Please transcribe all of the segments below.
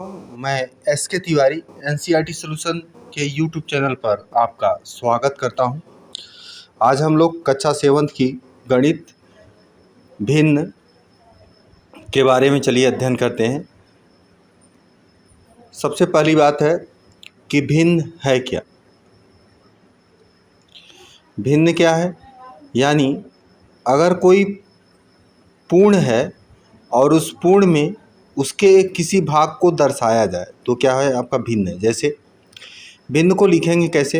मैं एस के Tiwari NCERT solution के यूट्यूब चैनल पर आपका स्वागत करता हूं। आज हम लोग कक्षा 7 की गणित भिन्न के बारे में चलिए अध्ययन करते हैं। सबसे पहली बात है कि भिन्न है क्या। भिन्न क्या है, यानी अगर कोई पूर्ण है और उस पूर्ण में उसके किसी भाग को दर्शाया जाए तो क्या है आपका भिन्न है। जैसे भिन्न को लिखेंगे कैसे,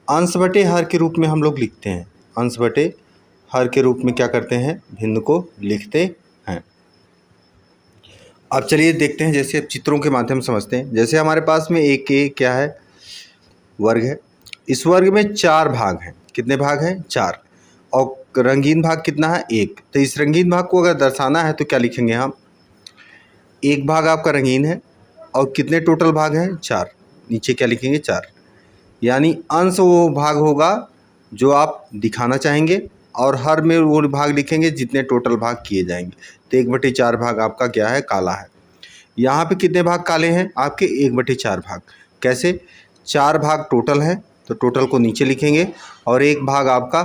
अंश बटे हर के रूप में हम लोग लिखते हैं। अंश बटे हर के रूप में क्या करते हैं, भिन्न को लिखते हैं। अब चलिए देखते हैं, जैसे चित्रों के माध्यम से समझते हैं। जैसे हमारे पास में एक क्या है, वर्ग है। इस वर्ग में 4 भाग हैं। कितने भाग हैं, 4। और रंगीन भाग कितना है, 1। तो इस रंगीन भाग को अगर दर्शाना है तो क्या लिखेंगे हम, एक भाग आपका रंगीन है और कितने टोटल भाग हैं, 4। नीचे क्या लिखेंगे, 4। यानी अंश वो भाग होगा जो आप दिखाना चाहेंगे और हर में वो भाग लिखेंगे जितने टोटल भाग किए जाएंगे। तो 1/4 भाग आपका क्या है, काला है। यहाँ पे कितने भाग काले हैं आपके, 1/4 भाग। कैसे, 4 भाग टोटल है तो टोटल को नीचे लिखेंगे और 1 भाग आपका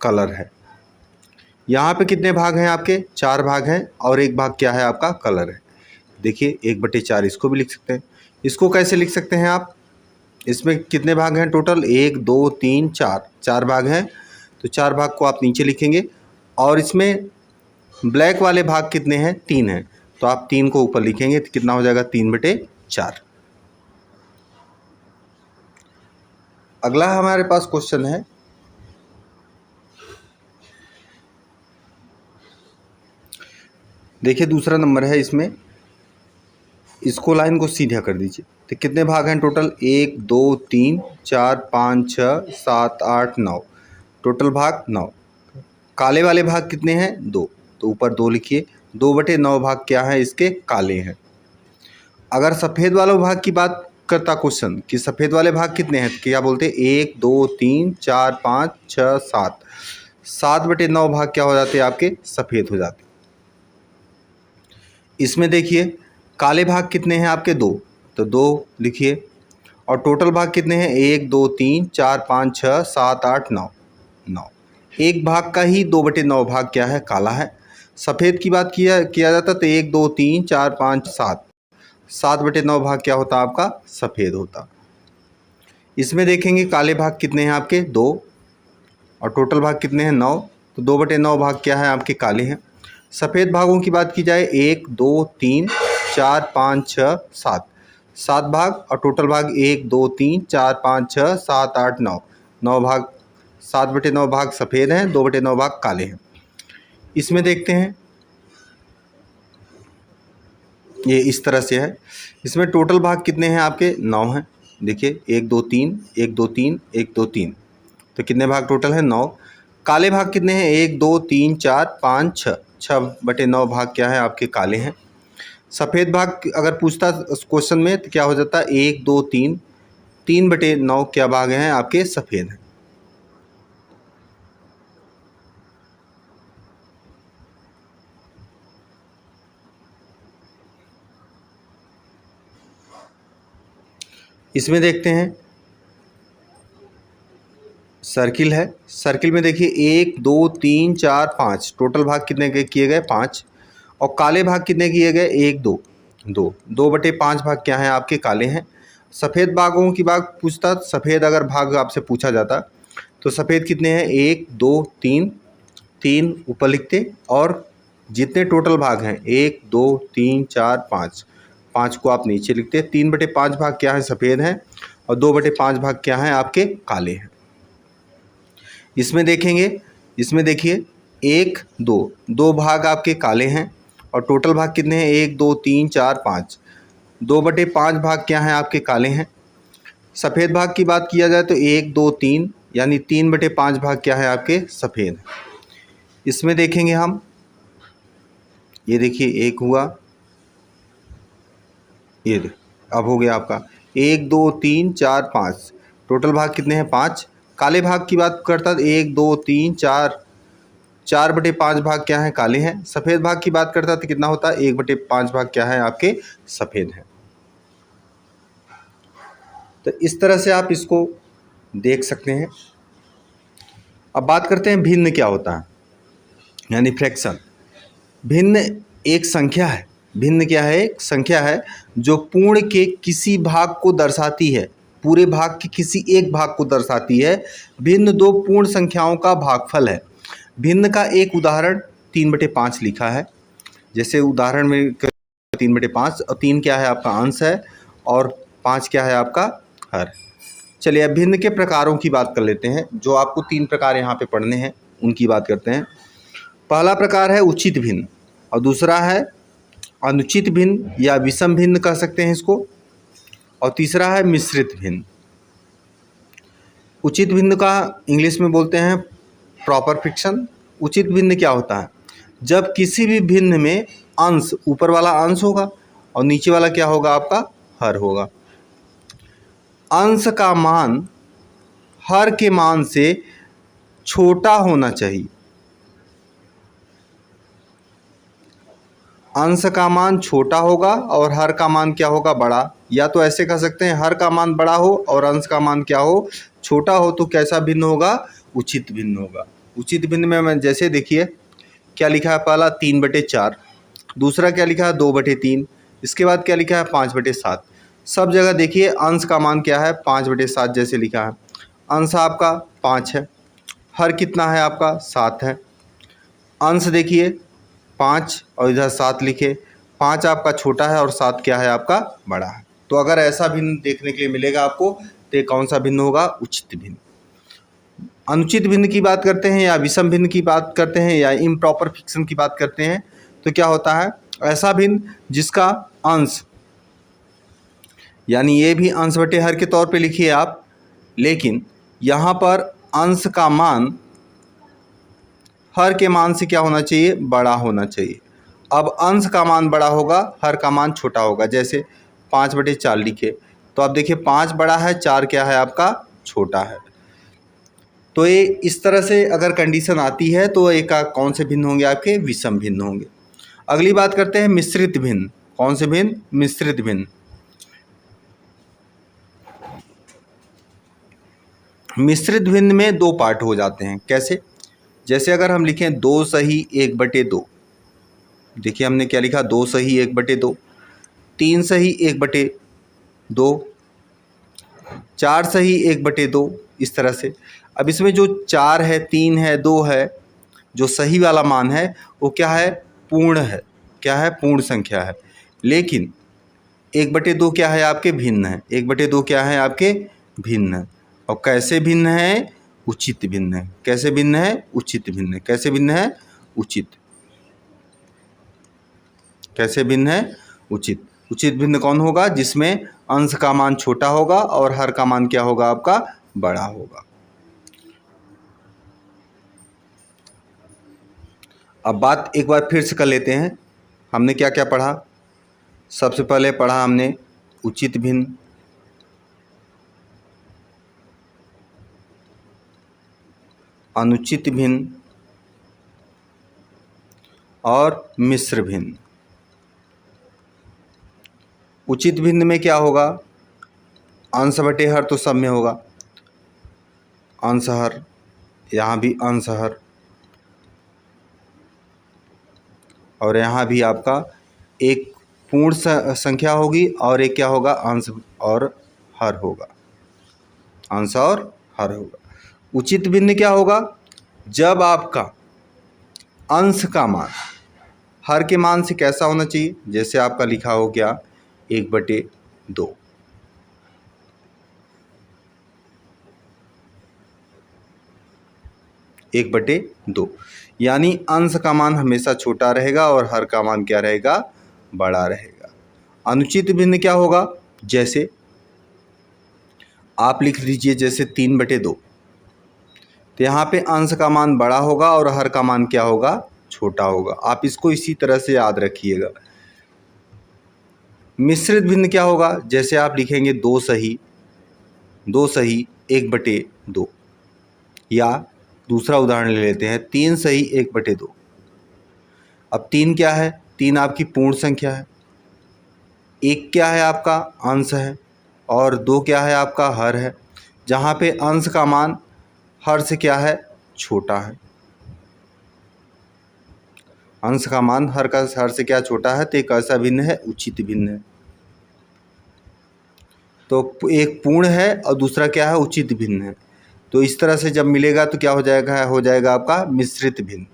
कलर है। यहाँ पे कितने भाग हैं आपके, 4 भाग हैं और 1 भाग क्या है आपका, कलर है। देखिए 1/4 इसको भी लिख सकते हैं। इसको कैसे लिख सकते हैं आप, इसमें कितने भाग हैं टोटल, 1 2 3 4, 4 भाग हैं। तो 4 भाग को आप नीचे लिखेंगे और इसमें ब्लैक वाले भाग कितने हैं, 3 हैं। तो आप 3 को ऊपर लिखेंगे तो कितना हो जाएगा, 3/4। अगला हमारे पास क्वेश्चन है, देखिए दूसरा नंबर है। इसको लाइन को सीधा कर दीजिए। तो कितने भाग हैं टोटल, 1 2 3 4 5 6 7 8 9, टोटल भाग 9। काले वाले भाग कितने हैं, 2। तो ऊपर 2 लिखिए। 2/9 भाग क्या है इसके, काले हैं। अगर सफ़ेद वाले भाग की बात करता क्वेश्चन कि सफ़ेद वाले भाग कितने हैं, तो क्या बोलते हैं, 1 2 3 4 5 6 7, 7/9 भाग क्या हो जाते हैं आपके, सफ़ेद हो जाते। इसमें देखिए काले भाग कितने हैं आपके, 2। तो 2 लिखिए। और टोटल भाग कितने हैं, 1 2 3 4 5 6 7 8 9, 9। एक भाग का ही 2/9 भाग क्या है, काला है। सफ़ेद की बात किया जाता तो 1 2 3 4 5 7, 7/9 भाग क्या होता आपका, सफ़ेद होता। इसमें देखेंगे काले भाग कितने हैं आपके, 2। और टोटल भाग कितने हैं, 9। तो 2/9 भाग क्या है आपके, काले हैं। सफ़ेद भागों की बात की जाए, 1 2 3 4 5 6 7, 7 भाग। और टोटल भाग 1 2 3 4 5 6 7 8 9, 9 भाग। 7/9 भाग सफ़ेद हैं, 2/9 भाग काले हैं। इसमें देखते हैं, ये इस तरह से है। इसमें टोटल भाग कितने हैं आपके, 9 हैं। देखिए 1 2 3 1 2 3 1 2 3, तो कितने भाग टोटल है, 9। काले भाग कितने हैं, 1 2 3 4 5 6, 6/9 भाग क्या है आपके, काले हैं। सफ़ेद भाग अगर पूछता क्वेश्चन में तो क्या हो जाता है, 1 2 3, 3/9 क्या भाग हैं आपके, सफ़ेद हैं। इसमें देखते हैं, सर्किल है। सर्किल में देखिए 1 2 3 4 5, टोटल भाग कितने के किए गए, 5। और काले भाग कितने किए गए, 1 2 2, 2/5 भाग क्या हैं आपके, काले हैं। सफ़ेद भागों की बात पूछता, सफ़ेद अगर भाग आपसे पूछा जाता तो सफ़ेद कितने हैं, 1 2 3, 3 ऊपर लिखते और जितने टोटल भाग हैं 1 2 3 4 5, 5 को आप नीचे लिखते। 3/5 भाग क्या है, सफ़ेद हैं और 2/5 भाग क्या हैं आपके, काले हैं। इसमें देखेंगे, इसमें देखिए 1 2, 2 भाग आपके काले हैं और टोटल भाग कितने हैं, 1 2 3 4 5, 2/5 भाग क्या हैं आपके, काले हैं। सफ़ेद भाग की बात किया जाए तो 1 2 3, यानी 3/5 भाग क्या है आपके, सफ़ेद। इसमें देखेंगे हम, ये देखिए 1 हुआ, ये अब हो गया आपका 1 2 3 4 5, टोटल भाग कितने हैं, 5। काले भाग की बात करता तो 1 2 3 4, 4/5 भाग क्या है, काले हैं। सफ़ेद भाग की बात करता तो कितना होता है, 1/5 भाग क्या है आपके, सफ़ेद हैं। तो इस तरह से आप इसको देख सकते हैं। अब बात करते हैं भिन्न क्या होता है, यानी फ्रैक्शन। भिन्न एक संख्या है। भिन्न क्या है? एक संख्या है जो पूर्ण के किसी भाग को दर्शाती है, पूरे भाग के किसी एक भाग को दर्शाती है। भिन्न दो पूर्ण संख्याओं का भागफल है। भिन्न का एक उदाहरण 3/5 लिखा है। जैसे उदाहरण में 3/5, और 3 क्या है? आपका अंश है, और 5 क्या है? आपका हर। चलिए अब भिन्न के प्रकारों की बात कर लेते हैं। जो आपको 3 प्रकार यहाँ पे पढ़ने हैं उनकी बात करते हैं। पहला प्रकार है उचित भिन्न, और दूसरा है अनुचित भिन्न या विषम भिन्न कह सकते हैं इसको, और तीसरा है मिश्रित भिन्न। उचित भिन्न का इंग्लिश में बोलते हैं प्रॉपर फ्रैक्शन। उचित भिन्न क्या होता है? जब किसी भी भिन्न में अंश, ऊपर वाला अंश होगा और नीचे वाला क्या होगा? आपका हर होगा। अंश का मान हर के मान से छोटा होना चाहिए। अंश का मान छोटा होगा और हर का मान क्या होगा? बड़ा। या तो ऐसे कह सकते हैं, हर का मान बड़ा हो और अंश का मान क्या हो? छोटा हो। तो कैसा भिन्न होगा? उचित भिन्न होगा। उचित भिन्न में मैं जैसे देखिए क्या लिखा है, पहला 3/4, दूसरा क्या लिखा है 2/3, इसके बाद क्या लिखा है 5/7। सब जगह देखिए अंश का मान क्या है? 5/7 जैसे लिखा है। अंश आपका 5 है, हर कितना है? आपका 7 है। अंश देखिए 5 और इधर 7 लिखे, 5 आपका छोटा है और 7 क्या है? आपका बड़ा है। तो अगर ऐसा भिन्न देखने के लिए मिलेगा आपको तो कौन सा भिन्न होगा? उचित भिन्न। अनुचित भिन्न की बात करते हैं या विषम भिन्न की बात करते हैं या इम्प्रॉपर फ्रैक्शन की बात करते हैं तो क्या होता है? ऐसा भिन्न जिसका अंश, यानी ये भी अंश बटे हर के तौर पे लिखिए आप, लेकिन यहाँ पर अंश का मान हर के मान से क्या होना चाहिए? बड़ा होना चाहिए। अब अंश का मान बड़ा होगा, हर का मान छोटा होगा। जैसे 5/4 लिखे तो आप देखिए 5 बड़ा है, 4 क्या है? आपका छोटा है। तो ये इस तरह से अगर कंडीशन आती है तो एक कौन से भिन्न होंगे? आपके विषम भिन्न होंगे। अगली बात करते हैं मिश्रित भिन्न। कौन से भिन्न? मिश्रित भिन्न। मिश्रित भिन्न में 2 पार्ट हो जाते हैं। कैसे? जैसे अगर हम लिखें 2 सही 1/2, देखिए हमने क्या लिखा? 2 सही 1/2, 3 सही 1/2, 4 सही 1/2, इस तरह से। अब इसमें जो 4 है, 3 है, 2 है, जो सही वाला मान है वो क्या है? पूर्ण है। क्या है? पूर्ण संख्या है। लेकिन 1/2 क्या है? आपके भिन्न है। 1/2 क्या है? आपके भिन्न है। और कैसे भिन्न है? उचित भिन्न है। कैसे भिन्न है? उचित भिन्न है। कैसे भिन्न है? उचित। कैसे भिन्न है? उचित। उचित भिन्न कौन होगा? जिसमें अंश का मान छोटा होगा और हर का मान क्या होगा? आपका बड़ा होगा। अब बात एक बार फिर से कर लेते हैं। हमने क्या क्या पढ़ा? सबसे पहले पढ़ा हमने उचित भिन्न, अनुचित भिन्न और मिश्र भिन्न। उचित भिन्न में क्या होगा? अंश बटे हर तो सब में होगा, अंश हर, यहाँ भी अंश हर, और यहाँ भी आपका एक पूर्ण संख्या होगी और एक क्या होगा? अंश और हर होगा। अंश और हर होगा। उचित भिन्न क्या होगा? जब आपका अंश का मान हर के मान से कैसा होना चाहिए? जैसे आपका लिखा हो गया 1/2, 1/2, यानी अंश का मान हमेशा छोटा रहेगा और हर का मान क्या रहेगा? बड़ा रहेगा। अनुचित भिन्न क्या होगा? जैसे आप लिख लीजिए जैसे 3/2, तो यहाँ पे अंश का मान बड़ा होगा और हर का मान क्या होगा? छोटा होगा। आप इसको इसी तरह से याद रखिएगा। मिश्रित भिन्न क्या होगा? जैसे आप लिखेंगे 2 सही 1/2, या दूसरा उदाहरण ले लेते हैं 3 सही 1/2। अब 3 क्या है? 3 आपकी पूर्ण संख्या है, 1 क्या है? आपका अंश है, और 2 क्या है आपका हर है, जहाँ पे अंश का मान हर से क्या है छोटा है, अंश का मान हर से क्या छोटा है, तो एक ऐसा भिन्न है उचित भिन्न है। तो एक पूर्ण है और दूसरा क्या है उचित भिन्न है। तो इस तरह से जब मिलेगा तो क्या हो जाएगा आपका मिश्रित भिन्न।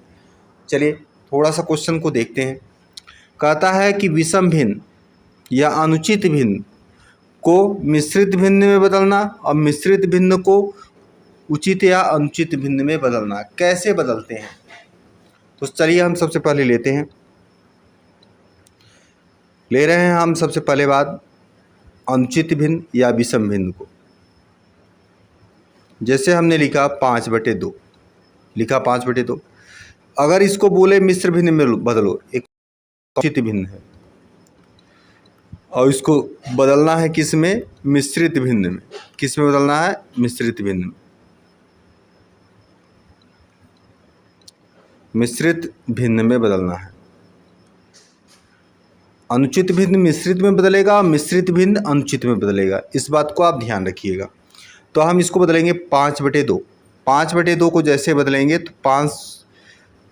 चलिए थोड़ा सा क्वेश्चन को देखते हैं। कहता है कि विषम भिन्न या अनुचित भिन्न को मिश्रित भिन्न में बदलना और मिश्रित भिन्न को उचित या अनुचित भिन्न में बदलना। कैसे बदलते हैं, तो चलिए हम सबसे पहले ले रहे हैं हम सबसे पहले बात अनुचित भिन्न या विषम भिन्न को। जैसे हमने लिखा 5/2, लिखा 5/2। अगर इसको बोले मिश्र भिन्न में बदलो, एक उचित भिन्न है और इसको बदलना है किस में, मिश्रित भिन्न में। किस में बदलना है, मिश्रित भिन्न में। मिश्रित भिन्न में बदलना है। अनुचित भिन्न मिश्रित में बदलेगा, मिश्रित भिन्न अनुचित में बदलेगा। इस बात को आप ध्यान रखिएगा। तो हम इसको बदलेंगे 5/2। 5/2 को जैसे बदलेंगे तो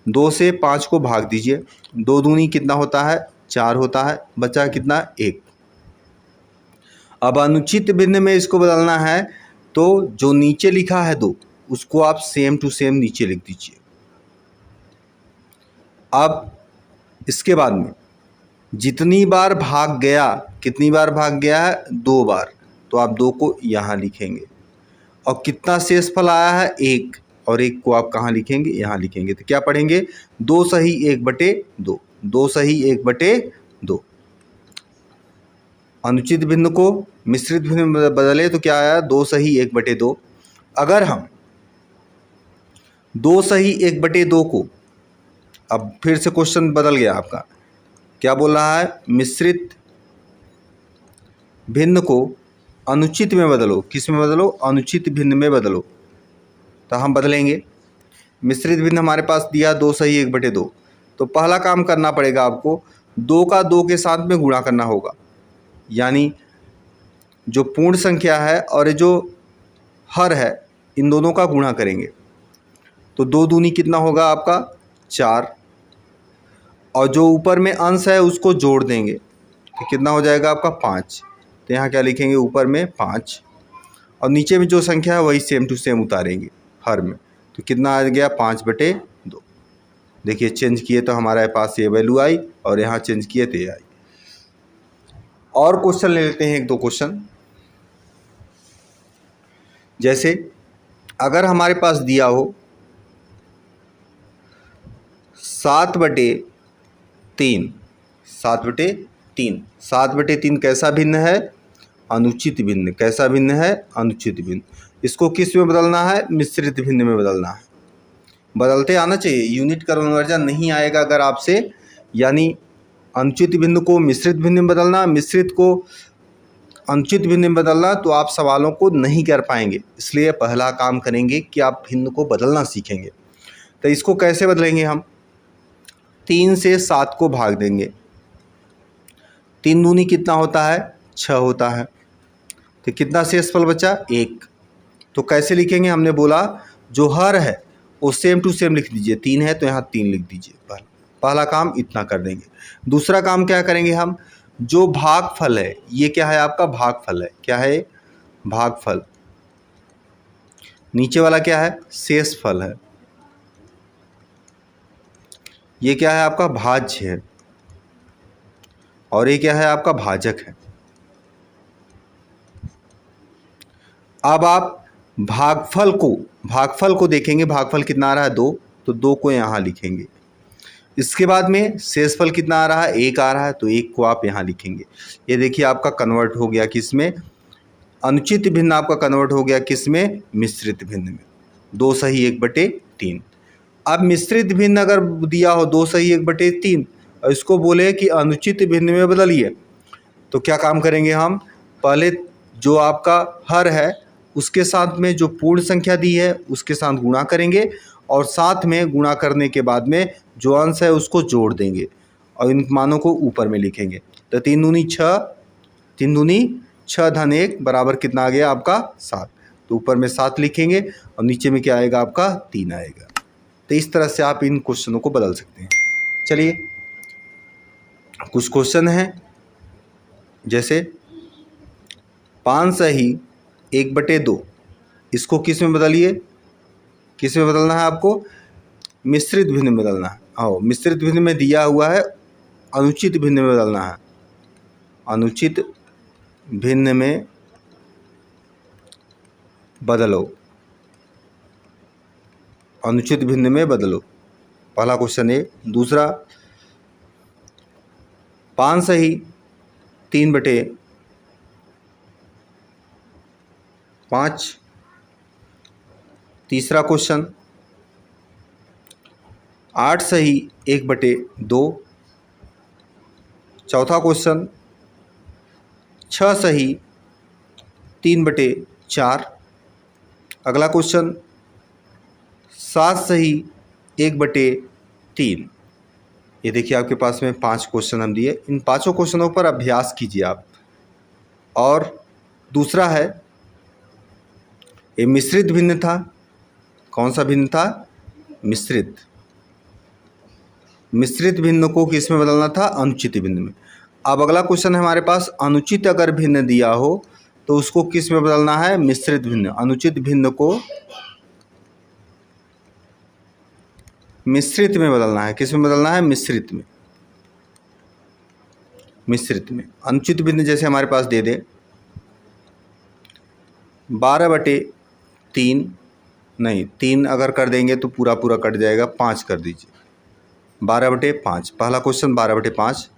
2 से 5 को भाग दीजिए, 2 दूनी कितना होता है 4 होता है, बचा कितना 1। अब अनुचित भिन्न में इसको बदलना है तो जो नीचे लिखा है 2 उसको आप सेम टू सेम नीचे लिख दीजिए। अब इसके बाद में जितनी बार भाग गया, कितनी बार भाग गया है 2 बार, तो आप 2 को यहाँ लिखेंगे और कितना शेषफल आया है 1, और 1 को आप कहाँ लिखेंगे, यहाँ लिखेंगे। तो क्या पढ़ेंगे 2 सही 1/2, 2 सही 1/2। अनुचित भिन्न को मिश्रित भिन्न में बदले तो क्या आया 2 सही 1/2। अगर हम 2 सही 1/2 को, अब फिर से क्वेश्चन बदल गया आपका, क्या बोल रहा है मिश्रित भिन्न को अनुचित में बदलो। किस में बदलो, अनुचित भिन्न में बदलो। तो हम बदलेंगे, मिश्रित भिन्न हमारे पास दिया 2 सही 1/2। तो पहला काम करना पड़ेगा आपको, 2 का 2 के साथ में गुणा करना होगा, यानी जो पूर्ण संख्या है और जो हर है इन दोनों का गुणा करेंगे। तो 2 दूनी कितना होगा आपका 4, और जो ऊपर में अंश है उसको जोड़ देंगे तो कितना हो जाएगा आपका 5। तो यहाँ क्या लिखेंगे ऊपर में 5, और नीचे में जो संख्या है वही सेम टू सेम उतारेंगे हर में। तो कितना आ गया 5/2। देखिए चेंज किए तो हमारे पास ये वैल्यू आई, और यहाँ चेंज किए तो ये आई। और क्वेश्चन ले लेते हैं 1-2 क्वेश्चन। जैसे अगर हमारे पास दिया हो 7/3, 7/3, 7/3 कैसा भिन्न है, अनुचित भिन्न। कैसा भिन्न है, अनुचित भिन्न। इसको किस में बदलना है, मिश्रित भिन्न में बदलना है। बदलते आना चाहिए, यूनिट कन्वर्जन नहीं आएगा अगर आपसे, यानी अनुचित भिन्न को मिश्रित भिन्न में बदलना, मिश्रित को अनुचित भिन्न में बदलना, तो आप सवालों को नहीं कर पाएंगे। इसलिए पहला काम करेंगे कि आप भिन्न को बदलना सीखेंगे। तो इसको कैसे बदलेंगे हम, 3 से 7 को भाग देंगे, 3 दूनी कितना होता है 6 होता है। तो कितना शेषफल बचा 1। तो कैसे लिखेंगे, हमने बोला जो हर है वो सेम टू सेम लिख दीजिए, 3 है तो यहाँ 3 लिख दीजिए। पहला काम इतना कर देंगे। दूसरा काम क्या करेंगे हम, जो भागफल है, ये क्या है आपका भागफल है, क्या है भागफल। नीचे वाला क्या है शेषफल है, ये क्या है आपका भाज्य है, और ये क्या है आपका भाजक है। अब आप भागफल को देखेंगे, भागफल कितना आ रहा है 2, तो 2 को यहाँ लिखेंगे। इसके बाद में शेषफल कितना आ रहा है 1 आ रहा है, तो 1 को आप यहाँ लिखेंगे। ये देखिए आपका कन्वर्ट हो गया किस में, अनुचित भिन्न आपका कन्वर्ट हो गया किस में, मिश्रित भिन्न में। 2 सही 1/3। अब मिश्रित भिन्न अगर दिया हो 2 सही 1/3 और इसको बोले कि अनुचित भिन्न में बदलिए, तो क्या काम करेंगे हम, पहले जो आपका हर है उसके साथ में जो पूर्ण संख्या दी है उसके साथ गुणा करेंगे, और साथ में गुणा करने के बाद में जो अंश है उसको जोड़ देंगे और इन मानों को ऊपर में लिखेंगे। तो 3 दूनी 6, 3 दूनी 6 धन 1 बराबर कितना आ गया आपका 7। तो ऊपर में 7 लिखेंगे और नीचे में क्या आएगा आपका 3 आएगा। तो इस तरह से आप इन क्वेश्चनों को बदल सकते हैं। चलिए कुछ क्वेश्चन हैं, जैसे 5 सही 1/2, इसको किस में बदलिए, किस में बदलना है आपको, मिश्रित भिन्न में बदलना है। हाँ, मिश्रित भिन्न में दिया हुआ है अनुचित भिन्न में बदलना है, अनुचित भिन्न में बदलो, अनुचित भिन्न में बदलो, पहला क्वेश्चन है। दूसरा 5 सही 3/5। तीसरा क्वेश्चन 8 सही 1/2। चौथा क्वेश्चन 6 सही 3/4। अगला क्वेश्चन 7 सही 1/3। ये देखिए आपके पास में 5 क्वेश्चन हम दिए, इन पांचों क्वेश्चनों पर अभ्यास कीजिए आप। और दूसरा है ये मिश्रित भिन्न था, कौन सा भिन्न था, मिश्रित। मिश्रित भिन्न को किस में बदलना था, अनुचित भिन्न में। अब अगला क्वेश्चन है हमारे पास, अनुचित अगर भिन्न दिया हो तो उसको किस में बदलना है, मिश्रित भिन्न। अनुचित भिन्न को मिश्रित में बदलना है, किस में बदलना है, मिश्रित में। मिश्रित में अनुचित भिन्न जैसे हमारे पास दे दे 12/3, नहीं 3 अगर कर देंगे तो पूरा पूरा कट जाएगा, 5 कर दीजिए, 12/5। पहला क्वेश्चन 12/5।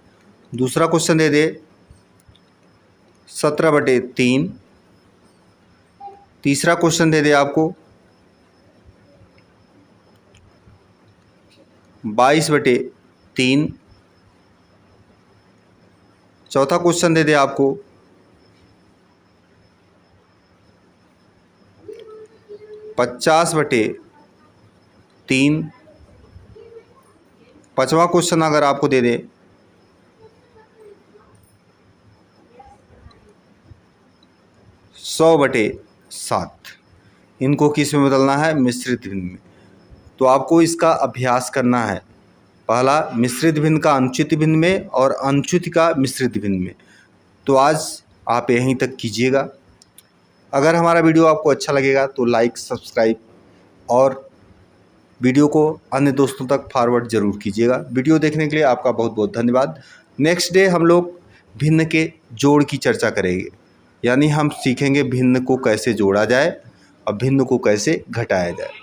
दूसरा क्वेश्चन दे दे 17/3। तीसरा क्वेश्चन दे दे आपको 22/3। चौथा क्वेश्चन दे दे आपको 50/3। पांचवा क्वेश्चन अगर आपको दे दे 100/7। इनको किस में बदलना है, मिश्रित भिन्न में। तो आपको इसका अभ्यास करना है, पहला मिश्रित भिन्न का अनुचित भिन्न में और अनुचित का मिश्रित भिन्न में। तो आज आप यहीं तक कीजिएगा। अगर हमारा वीडियो आपको अच्छा लगेगा तो लाइक, सब्सक्राइब और वीडियो को अन्य दोस्तों तक फॉरवर्ड ज़रूर कीजिएगा। वीडियो देखने के लिए आपका बहुत बहुत धन्यवाद। नेक्स्ट डे हम लोग भिन्न के जोड़ की चर्चा करेंगे, यानी हम सीखेंगे भिन्न को कैसे जोड़ा जाए और भिन्न को कैसे घटाया जाए।